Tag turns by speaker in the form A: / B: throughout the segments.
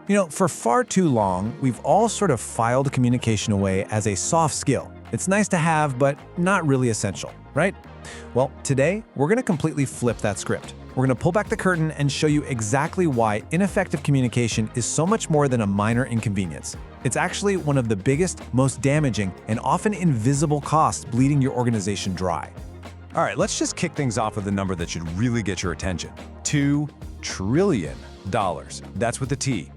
A: For far too long, we've all sort of filed communication away as a soft skill. It's nice to have, but not really essential, right? Well, today, we're going to completely flip that script. We're going to pull back the curtain and show you exactly why ineffective communication is so much more than a minor inconvenience. It's actually one of the biggest, most damaging, and often invisible costs bleeding your organization dry.
B: All right, let's just kick things off with a number that should really get your attention. $2 trillion. That's with a T.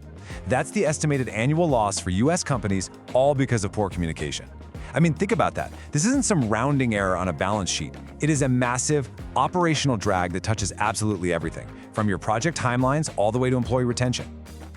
B: That's the estimated annual loss for US companies, all because of poor communication. I mean, think about that. This isn't some rounding error on a balance sheet. It is a massive operational drag that touches absolutely everything, from your project timelines all the way to employee retention.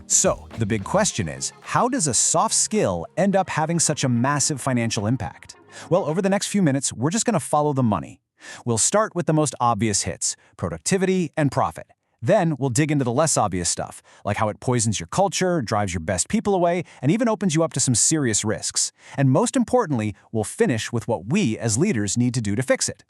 C: So, the big question is, how does a soft skill end up having such a massive financial impact? Well, over the next few minutes, we're just going to follow the money. We'll start with the most obvious hits, productivity and profit. Then we'll dig into the less obvious stuff, like how it poisons your culture, drives your best people away, and even opens you up to some serious risks. And most importantly, we'll finish with what we as leaders need to do to fix it.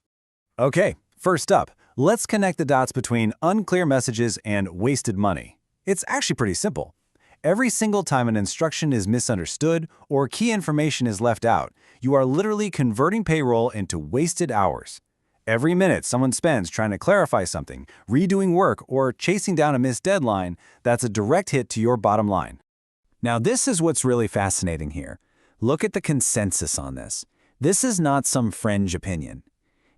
D: Okay, first up, let's connect the dots between unclear messages and wasted money. It's actually pretty simple. Every single time an instruction is misunderstood or key information is left out, you are literally converting payroll into wasted hours. Every minute someone spends trying to clarify something, redoing work, or chasing down a missed deadline, that's a direct hit to your bottom line. Now, this is what's really fascinating here. Look at the consensus on this. This is not some fringe opinion.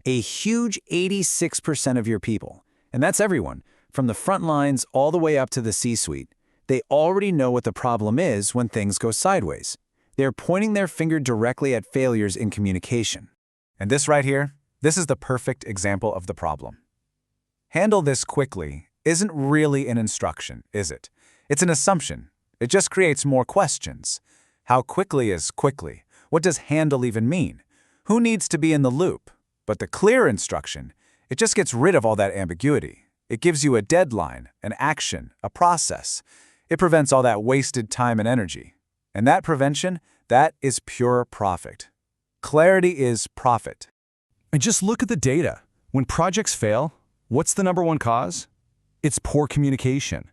D: A huge 86% of your people, and that's everyone, from the front lines all the way up to the C-suite, they already know what the problem is when things go sideways. They're pointing their finger directly at failures in communication. And this right here, this is the perfect example of the problem. Handle this quickly isn't really an instruction, is it? It's an assumption. It just creates more questions. How quickly is quickly? What does handle even mean? Who needs to be in the loop? But the clear instruction, it just gets rid of all that ambiguity. It gives you a deadline, an action, a process. It prevents all that wasted time and energy. And that prevention, that is pure profit. Clarity is profit.
B: And just look at the data. When projects fail, what's the number one cause? It's poor communication.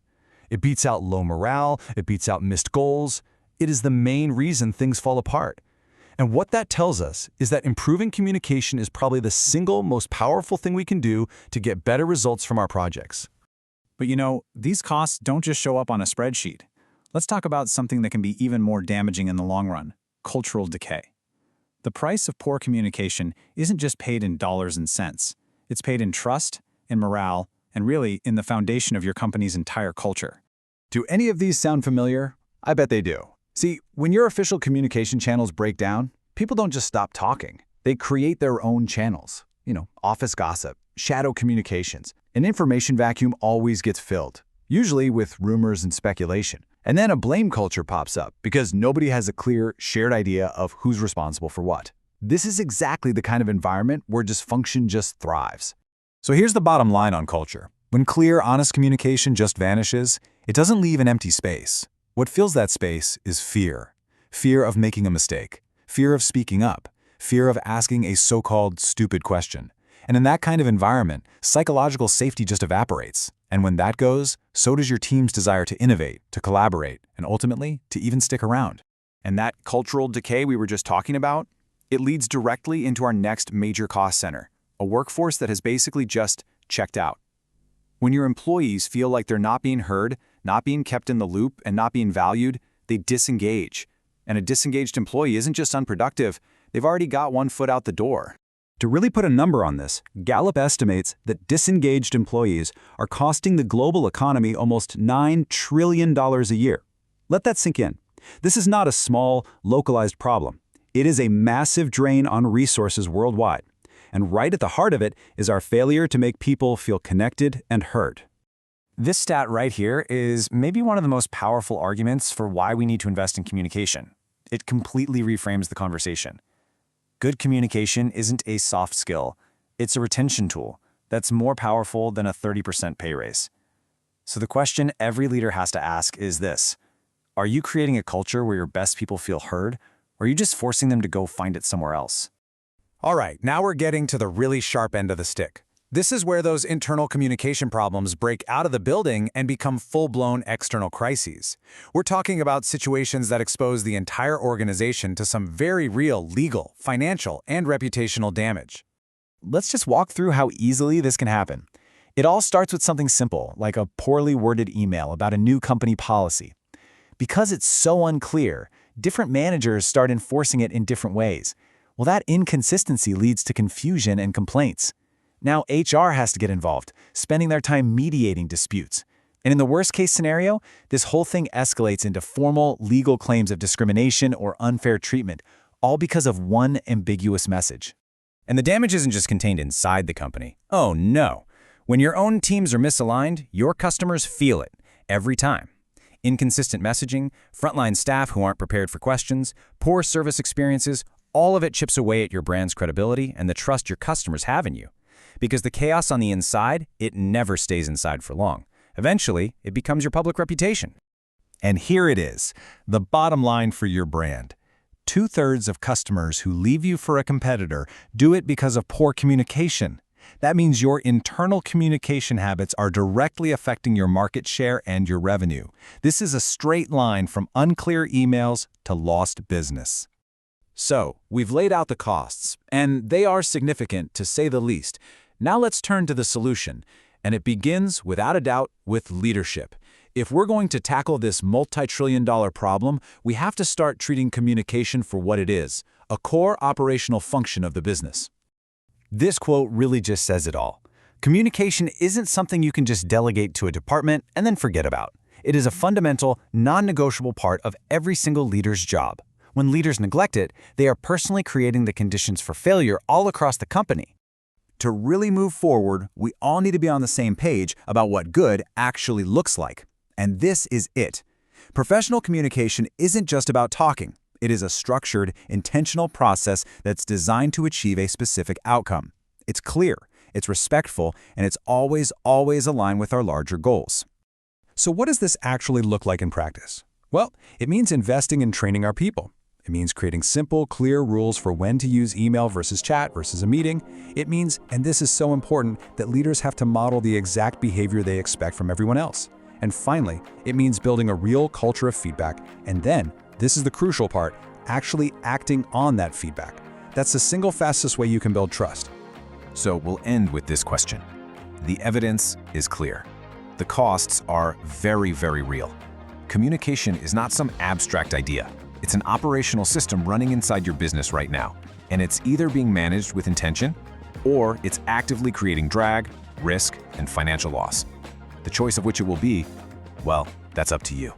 B: It beats out low morale, it beats out missed goals. It is the main reason things fall apart. And what that tells us is that improving communication is probably the single most powerful thing we can do to get better results from our projects.
E: But these costs don't just show up on a spreadsheet. Let's talk about something that can be even more damaging in the long run: cultural decay. The price of poor communication isn't just paid in dollars and cents. It's paid in trust, in morale, and really in the foundation of your company's entire culture.
D: Do any of these sound familiar? I bet they do. See, when your official communication channels break down, people don't just stop talking. They create their own channels. Office gossip, shadow communications. An information vacuum always gets filled, usually with rumors and speculation. And then a blame culture pops up because nobody has a clear, shared idea of who's responsible for what. This is exactly the kind of environment where dysfunction just thrives.
C: So here's the bottom line on culture. When clear, honest communication just vanishes, it doesn't leave an empty space. What fills that space is fear. Fear of making a mistake. Fear of speaking up. Fear of asking a so-called stupid question. And in that kind of environment, psychological safety just evaporates. And when that goes, so does your team's desire to innovate, to collaborate, and ultimately, to even stick around.
D: And that cultural decay we were just talking about, it leads directly into our next major cost center, a workforce that has basically just checked out. When your employees feel like they're not being heard, not being kept in the loop, and not being valued, they disengage. And a disengaged employee isn't just unproductive, they've already got one foot out the door.
C: To really put a number on this, Gallup estimates that disengaged employees are costing the global economy almost $9 trillion a year. Let that sink in. This is not a small, localized problem. It is a massive drain on resources worldwide. And right at the heart of it is our failure to make people feel connected and heard.
A: This stat right here is maybe one of the most powerful arguments for why we need to invest in communication. It completely reframes the conversation. Good communication isn't a soft skill. It's a retention tool that's more powerful than a 30% pay raise. So the question every leader has to ask is this: are you creating a culture where your best people feel heard, or are you just forcing them to go find it somewhere else?
B: All right, now we're getting to the really sharp end of the stick.
C: This is where those internal communication problems break out of the building and become full-blown external crises. We're talking about situations that expose the entire organization to some very real legal, financial, and reputational damage.
D: Let's just walk through how easily this can happen. It all starts with something simple, like a poorly worded email about a new company policy. Because it's so unclear, different managers start enforcing it in different ways. Well, that inconsistency leads to confusion and complaints. Now HR has to get involved, spending their time mediating disputes. And in the worst-case scenario, this whole thing escalates into formal legal claims of discrimination or unfair treatment, all because of one ambiguous message.
C: And the damage isn't just contained inside the company. Oh no. When your own teams are misaligned, your customers feel it every time. Inconsistent messaging, frontline staff who aren't prepared for questions, poor service experiences, all of it chips away at your brand's credibility and the trust your customers have in you. Because the chaos on the inside, it never stays inside for long. Eventually, it becomes your public reputation.
A: And here it is, the bottom line for your brand. 2/3 of customers who leave you for a competitor do it because of poor communication. That means your internal communication habits are directly affecting your market share and your revenue. This is a straight line from unclear emails to lost business.
E: So, we've laid out the costs, and they are significant to say the least. Now let's turn to the solution, and it begins, without a doubt, with leadership. If we're going to tackle this multi-trillion-dollar problem, we have to start treating communication for what it is, a core operational function of the business.
D: This quote really just says it all. Communication isn't something you can just delegate to a department and then forget about. It is a fundamental, non-negotiable part of every single leader's job. When leaders neglect it, they are personally creating the conditions for failure all across the company.
C: To really move forward, we all need to be on the same page about what good actually looks like. And this is it. Professional communication isn't just about talking. It is a structured, intentional process that's designed to achieve a specific outcome. It's clear, it's respectful, and it's always aligned with our larger goals. So what does this actually look like in practice? Well, it means investing in training our people. It means creating simple, clear rules for when to use email versus chat versus a meeting. It means, and this is so important, that leaders have to model the exact behavior they expect from everyone else. And finally, it means building a real culture of feedback, and then, this is the crucial part, actually acting on that feedback. That's the single fastest way you can build trust.
B: So we'll end with this question. The evidence is clear. The costs are very, very real. Communication is not some abstract idea. It's an operational system running inside your business right now, and it's either being managed with intention, or it's actively creating drag, risk, and financial loss. The choice of which it will be, well, that's up to you.